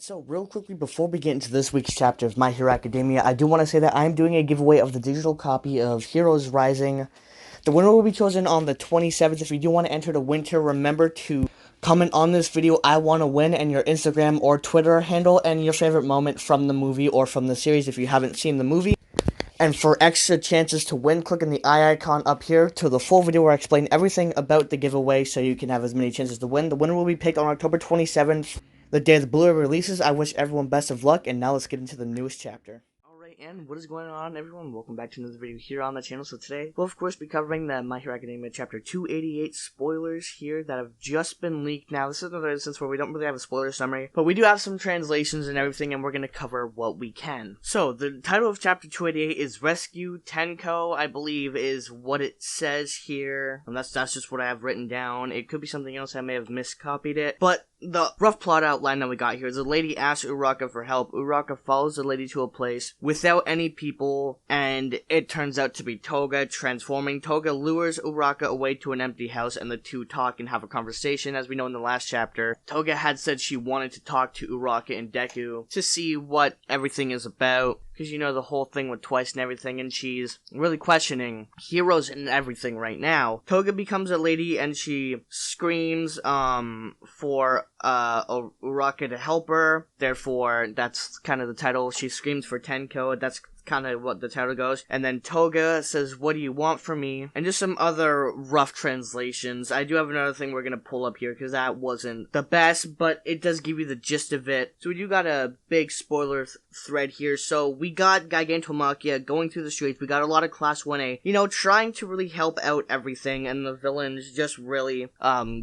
So real quickly before we get into this week's chapter of My Hero Academia, I do want to say that I'm doing a giveaway of the digital copy of Heroes Rising. The winner will be chosen on the 27th. If you do want to enter the winter, remember to comment on this video, I want to win, and your Instagram or Twitter handle, and your favorite moment from the movie or from the series if you haven't seen the movie. And for extra chances to win, click on the eye icon up here to the full video where I explain everything about the giveaway so you can have as many chances to win. The winner will be picked on October 27th, the day the Blu-ray releases. I wish everyone best of luck, and now let's get into the newest chapter. Alright, and what is going on, everyone? Welcome back to another video here on the channel. So today, we'll of course be covering the My Hero Academia Chapter 288 spoilers here that have just been leaked. Now, this is another instance where we don't really have a spoiler summary, but we do have some translations and everything, and we're going to cover what we can. So, the title of Chapter 288 is Rescue Tenko, I believe, is what it says here. And that's just what I have written down. It could be something else, I may have miscopied it, but the rough plot outline that we got here is the lady asks Uraraka for help. Uraraka follows the lady to a place without any people, and it turns out to be Toga transforming. Toga lures Uraraka away to an empty house, and the two talk and have a conversation. As we know in the last chapter, Toga had said she wanted to talk to Uraraka and Deku to see what everything is about, because you know the whole thing with Twice and everything, and she's really questioning heroes and everything right now. Toga becomes a lady and she screams for Uraraka to help her. Therefore, that's kind of the title. She screams for Tenko. That's kind of what the title goes. And then Toga says, "What do you want from me?" And just some other rough translations. I do have another thing we're going to pull up here because that wasn't the best, but it does give you the gist of it. So we do got a big spoiler thread here. So we got Gigantomachia going through the streets. We got a lot of Class 1A, you know, trying to really help out everything, and the villain's just really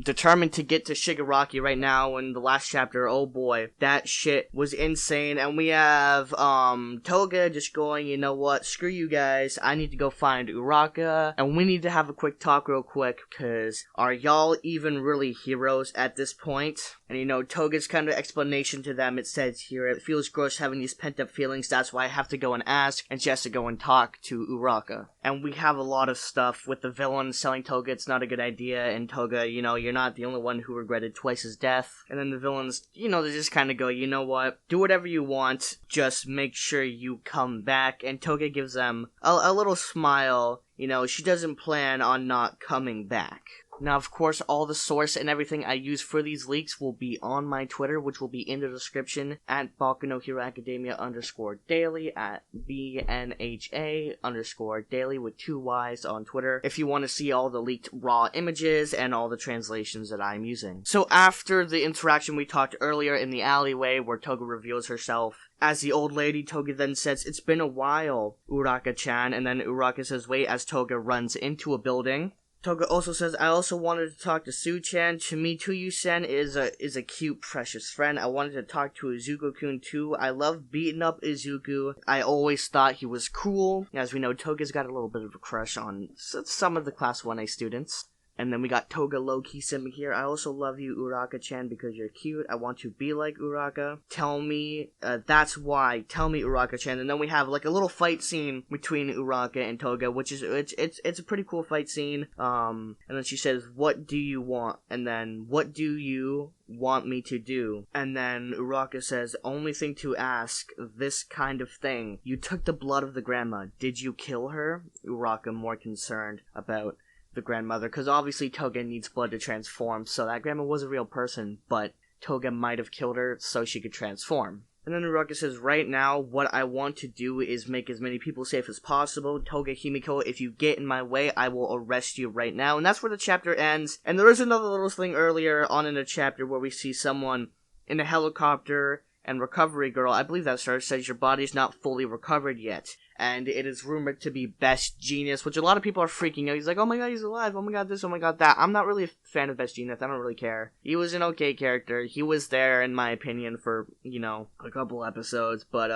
determined to get to Shigaraki right now. In the last chapter, oh boy, that shit was insane. And we have Toga just going, you know what, screw you guys, I need to go find Uraraka, and we need to have a quick talk real quick, cause are y'all even really heroes at this point? And you know, Toga's kind of explanation to them, it says here, it feels gross having these pent up feelings, that's why I have to go and ask, and she has to go and talk to Uraraka. And we have a lot of stuff with the villain telling Toga it's not a good idea, and Toga, you know, you're not the only one who regretted Twice's death. And then the villains, you know, they just kind of go, you know what, do whatever you want, just make sure you come back. And Toga gives them a little smile. You know, she doesn't plan on not coming back. Now, of course, all the source and everything I use for these leaks will be on my Twitter, which will be in the description, at BakunoHeroAcademia_daily, at BNHA_daily with 2 Y's on Twitter, if you want to see all the leaked raw images and all the translations that I'm using. So after the interaction we talked earlier in the alleyway, where Toga reveals herself as the old lady, Toga then says, "It's been a while, Uraraka-chan," and then Uraraka says, "Wait," as Toga runs into a building. Toga also says, "I also wanted to talk to Su-chan. To me, Tuyu-sen is a cute, precious friend. I wanted to talk to Izuku-kun too. I love beating up Izuku. I always thought he was cool." As we know, Toga's got a little bit of a crush on some of the Class 1A students. And then we got Toga low-key simming here. "I also love you, Uraraka-chan, because you're cute. I want to be like Uraraka. Tell me, that's why. Tell me, Uraraka-chan." And then we have like a little fight scene between Uraraka and Toga, which is, it's a pretty cool fight scene. And then she says, "What do you want?" And then, "What do you want me to do?" And then Uraraka says, "Only thing to ask, this kind of thing. You took the blood of the grandma. Did you kill her?" Uraraka more concerned about the grandmother, because obviously Toga needs blood to transform, so that grandma was a real person, but Toga might have killed her so she could transform. And then Uraraka says, "Right now, what I want to do is make as many people safe as possible. Toga Himiko, if you get in my way, I will arrest you right now." And that's where the chapter ends. And there is another little thing earlier on in the chapter where we see someone in a helicopter, and Recovery Girl, I believe that starts, says, "Your body's not fully recovered yet." And it is rumored to be Best Jeanist, which a lot of people are freaking out. He's like, "Oh my god, he's alive, oh my god this, oh my god that." I'm not really a fan of Best Jeanist, I don't really care. He was an okay character. He was there, in my opinion, for, you know, a couple episodes, but,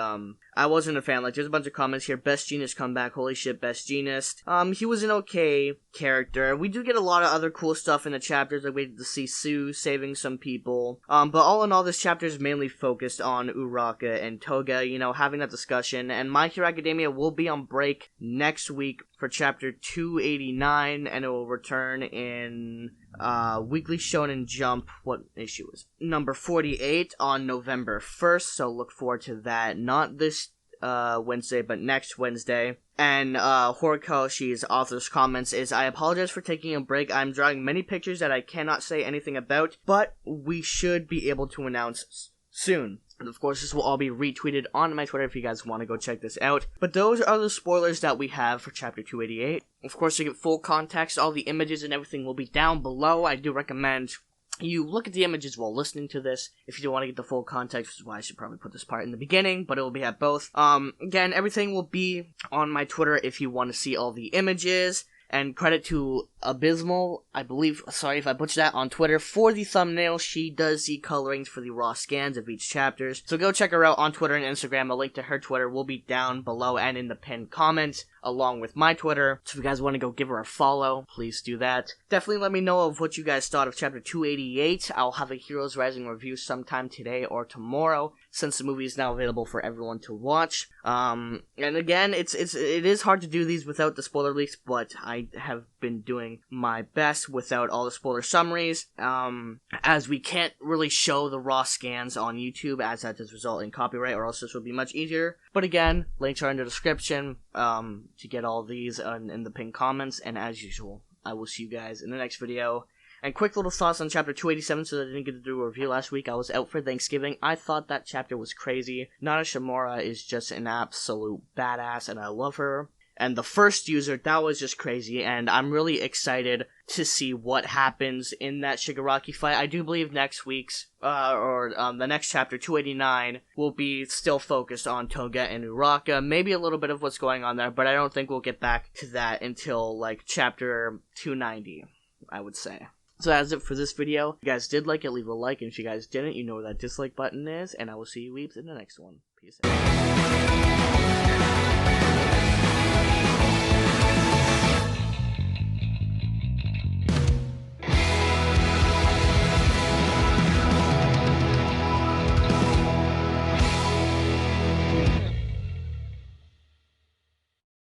I wasn't a fan. Like, there's a bunch of comments here, "Best Jeanist come back, holy shit, Best Jeanist." He was an okay character. We do get a lot of other cool stuff in the chapters, like we get to see Sue saving some people. But all in all, this chapter is mainly focused on Uraraka and Toga, you know, having that discussion, and My Hero Academia will be on break next week for chapter 289, and it will return in Weekly Shonen Jump. What issue is number 48 on November 1st, so look forward to that. Not this Wednesday, but next Wednesday. And Horikoshi's author's comments is, I apologize for taking a break. I'm drawing many pictures that I cannot say anything about, but we should be able to announce soon. And of course, this will all be retweeted on my Twitter if you guys want to go check this out. But those are the spoilers that we have for Chapter 288. Of course, to get full context, all the images and everything will be down below. I do recommend you look at the images while listening to this if you don't want to get the full context, which is why I should probably put this part in the beginning, but it will be at both. Again, everything will be on my Twitter if you want to see all the images. And credit to Abysmal, I believe, sorry if I butchered that, on Twitter for the thumbnail. She does the colorings for the raw scans of each chapters. So go check her out on Twitter and Instagram. A link to her Twitter will be down below and in the pinned comments, along with my Twitter. So if you guys want to go give her a follow, please do that. Definitely let me know of what you guys thought of Chapter 288. I'll have a Heroes Rising review sometime today or tomorrow, since the movie is now available for everyone to watch. And again, it is hard to do these without the spoiler leaks, but I have been doing my best without all the spoiler summaries, as we can't really show the raw scans on YouTube, as that does result in copyright, or else this would be much easier. But again, links are in the description to get all these in the pinned comments, and as usual, I will see you guys in the next video. And quick little thoughts on Chapter 287, so that I didn't get to do a review last week. I was out for Thanksgiving. I thought that chapter was crazy. Nana Shimura is just an absolute badass, and I love her. And the first user, that was just crazy, and I'm really excited to see what happens in that Shigaraki fight. I do believe next week's, the next chapter, 289, will be still focused on Toga and Uraraka. Maybe a little bit of what's going on there, but I don't think we'll get back to that until, like, chapter 290, I would say. So that's it for this video. If you guys did like it, leave a like, and if you guys didn't, you know where that dislike button is, and I will see you weeps in the next one. Peace out.